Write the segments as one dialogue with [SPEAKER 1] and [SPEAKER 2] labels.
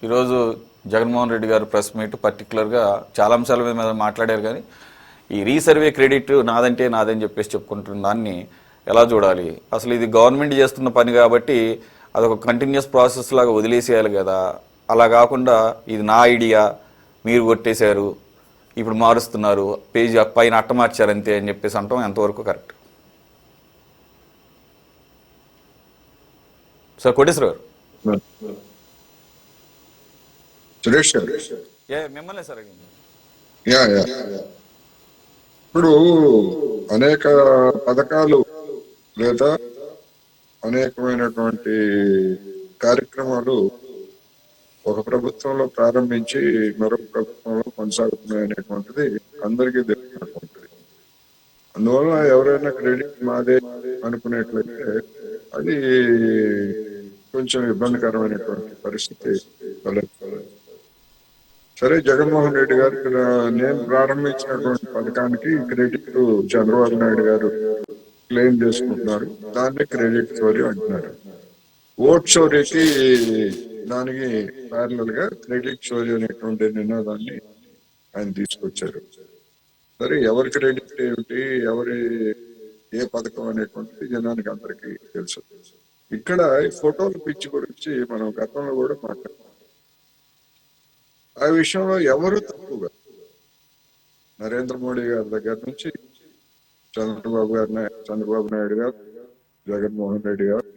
[SPEAKER 1] ఈరోజు జగన్మోహన్ రెడ్డి గారు press meet పర్టికులర్గా చాలా అంశాల మీద మాట్లాడారు. కానీ ఈ రీసర్వే క్రెడిట్ నాదంటే నాదని చెప్పేసి చెప్పుకుంటున్న దాన్ని ఎలా చూడాలి? అసలు ఇది గవర్నమెంట్ చేస్తున్న పని కాబట్టి అదొక కంటిన్యూస్ ప్రాసెస్ లాగా వదిలేసేయాలి కదా. అలా కాకుండా ఇది నా ఐడియా, మీరు కొట్టేశారు, ఇప్పుడు మారుస్తున్నారు, పేజీ పైన అట్ట మార్చారంతే అని చెప్పేసి అంటాం ఎంతవరకు కరెక్ట్? సార్ కోటేశ్వర గారు.
[SPEAKER 2] సురేష్ గారు,
[SPEAKER 1] మిమ్మల్ని సార్
[SPEAKER 2] యా యా ఇప్పుడు అనేక పథకాలు లేదా అనేకమైనటువంటి కార్యక్రమాలు ఒక ప్రభుత్వంలో ప్రారంభించి మరొక ప్రభుత్వంలో కొనసాగుతున్నాయి అనేటువంటిది అందరికీ తెలిసినటువంటిది. అందువల్ల ఎవరైనా క్రెడిట్ మాదే అనుకునేట్లయితే అది కొంచెం ఇబ్బందికరమైనటువంటి పరిస్థితి తలెత్తుతుంది. సరే, జగన్మోహన్ రెడ్డి గారు నేను ప్రారంభించినటువంటి పథకానికి క్రెడిట్ చంద్రబాబు నాయుడు గారు క్లెయిమ్ చేసుకుంటున్నారు. దాన్ని క్రెడిట్ చోరీ అంటున్నారు. ఓట్ చోరీకి దానికి ప్యారలల్ గా క్రెడిట్ చోరీ అనేటువంటి నినాదాన్ని ఆయన తీసుకొచ్చారు. సరే, ఎవరి క్రెడిట్ ఏమిటి, ఎవరి ఏ పథకం అనేటువంటిది జనానికి అందరికీ తెలుసు. ఇక్కడ ఈ ఫోటోల పిచ్చి గురించి మనం గతంలో కూడా మాట్లాడాం. ఆ విషయంలో ఎవరు తప్పుగా, నరేంద్ర మోడీ గారి దగ్గర నుంచి చంద్రబాబు నాయుడు గారు, జగన్మోహన్ రెడ్డి గారు,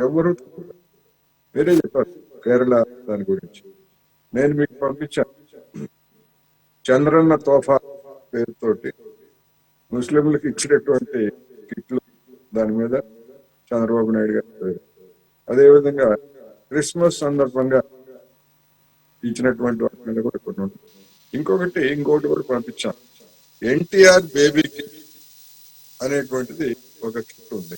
[SPEAKER 2] ఎవరు తప్పుగా వేరే చెప్పారు. కేరళ దాని గురించి నేను మీకు పంపించాను. చంద్రన్న తోఫా పేరుతోటి ముస్లింలకు ఇచ్చినటువంటి కిట్లు, దాని మీద చంద్రబాబు నాయుడు గారి పేరు. అదేవిధంగా క్రిస్మస్ సందర్భంగా ఇచ్చినటువంటి వాటి మీద కూడా కొన్ని ఉంటాయి. ఇంకోటి కూడా పంపించాం. ఎన్టీఆర్ బేబీ కిట్ అనేటువంటిది ఒక కిట్ ఉంది.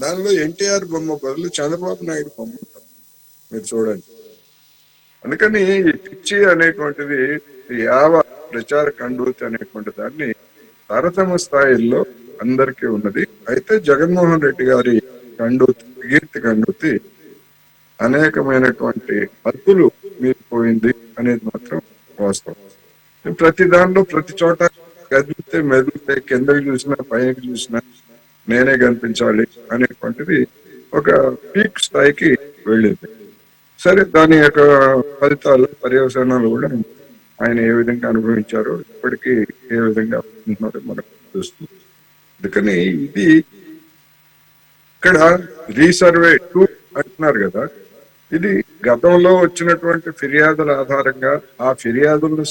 [SPEAKER 2] దానిలో ఎన్టీఆర్ బొమ్మ బదులు చంద్రబాబు నాయుడు బొమ్మ ఉంటుంది, మీరు చూడండి. అందుకని ఈ పిచ్చి అనేటువంటిది యావ ప్రచార కండూతి అనేటువంటి దాన్ని తరతమ స్థాయిల్లో అందరికీ ఉన్నది. అయితే జగన్మోహన్ రెడ్డి గారి కీర్తి కండూతి అనేకమైనటువంటి హద్దులు మీరిపోయింది అనేది మాత్రం వాస్తవం. ప్రతి దానిలో ప్రతి చోట కదిలితే మెదిలితే, కిందకి చూసినా పైకి చూసినా నేనే కనిపించాలి అనేటువంటిది ఒక పీక్ స్థాయికి వెళ్ళింది. సరే, దాని యొక్క ఫలితాలు, పర్యవసానాలు కూడా ఆయన ఏ విధంగా అనుభవించారో ఇప్పటికీ ఏ విధంగా ఉంటున్నారో మనకు చూస్తుంది. అందుకని ఇది ఇక్కడ రీసర్వే 2 అంటున్నారు కదా, ఇది గతంలో వచ్చినటువంటి ఫిర్యాదుల ఆధారంగా ఆ ఫిర్యాదులను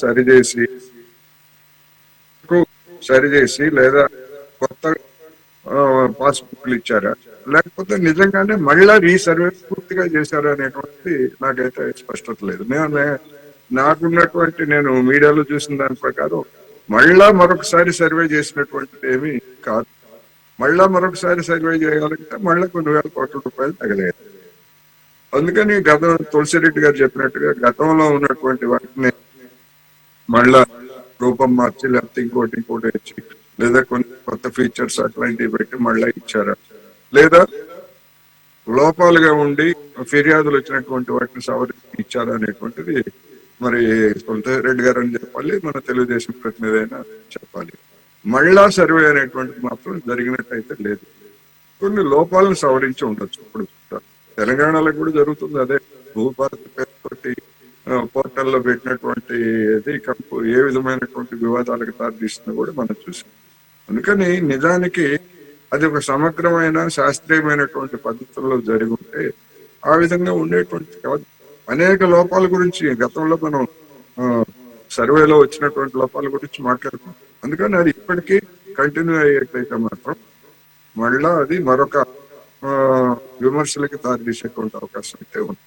[SPEAKER 2] సరిచేసి లేదా కొత్త పాస్బుక్లు ఇచ్చారా, లేకపోతే నిజంగానే మళ్ళా రీసర్వే పూర్తిగా చేశారా అనేటువంటి నాకైతే స్పష్టత లేదు. నేను మీడియాలో చూసిన దాని ప్రకారం మళ్ళా మరొకసారి సర్వే చేసినటువంటిది ఏమీ కాదు. మళ్ళా మరొకసారి సర్వే చేయగలిగితే మళ్ళా కొన్ని వేల కోట్ల రూపాయలు తగలేదు. అందుకని తులసిరెడ్డి గారు చెప్పినట్టుగా గతంలో ఉన్నటువంటి వాటిని మళ్ళా రూపం మార్చి, లేకపోతే ఇంకోటి ఇచ్చి, లేదా కొన్ని కొత్త ఫీచర్స్ అట్లాంటివి పెట్టి మళ్ళా ఇచ్చారా, లేదా లోపాలుగా ఉండి ఫిర్యాదులు వచ్చినటువంటి వాటిని సవరించి ఇచ్చారా అనేటువంటిది మరి తులసిరెడ్డి గారు అని చెప్పాలి, మన తెలుగుదేశం ప్రతినిధి అయినా చెప్పాలి. మళ్ళా సర్వే అనేటువంటిది మాత్రం జరిగినట్టయితే లేదు. కొన్ని లోపాలను సవరించి ఉండొచ్చు. ఇప్పుడు తెలంగాణలో కూడా జరుగుతుంది అదే. భూభారతి పేరుతోటి పోర్టల్లో పెట్టినటువంటి ఏ విధమైనటువంటి వివాదాలకు దారితీస్తుందో కూడా మనం చూసాం. అందుకని నిజానికి అది ఒక సమగ్రమైన శాస్త్రీయమైనటువంటి పద్ధతుల్లో జరిగి ఉంటే ఆ విధంగా ఉండేటువంటి కాదు. అనేక లోపాల గురించి గతంలో మనం సర్వేలో వచ్చినటువంటి లోపాల గురించి మాట్లాడుకున్నాం. అందుకని అది ఇప్పటికీ కంటిన్యూ అయ్యేటైతే మాత్రం మళ్ళా అది మరొక విమర్శలకి దారితీసేటువంటి అవకాశం అయితే ఉంది.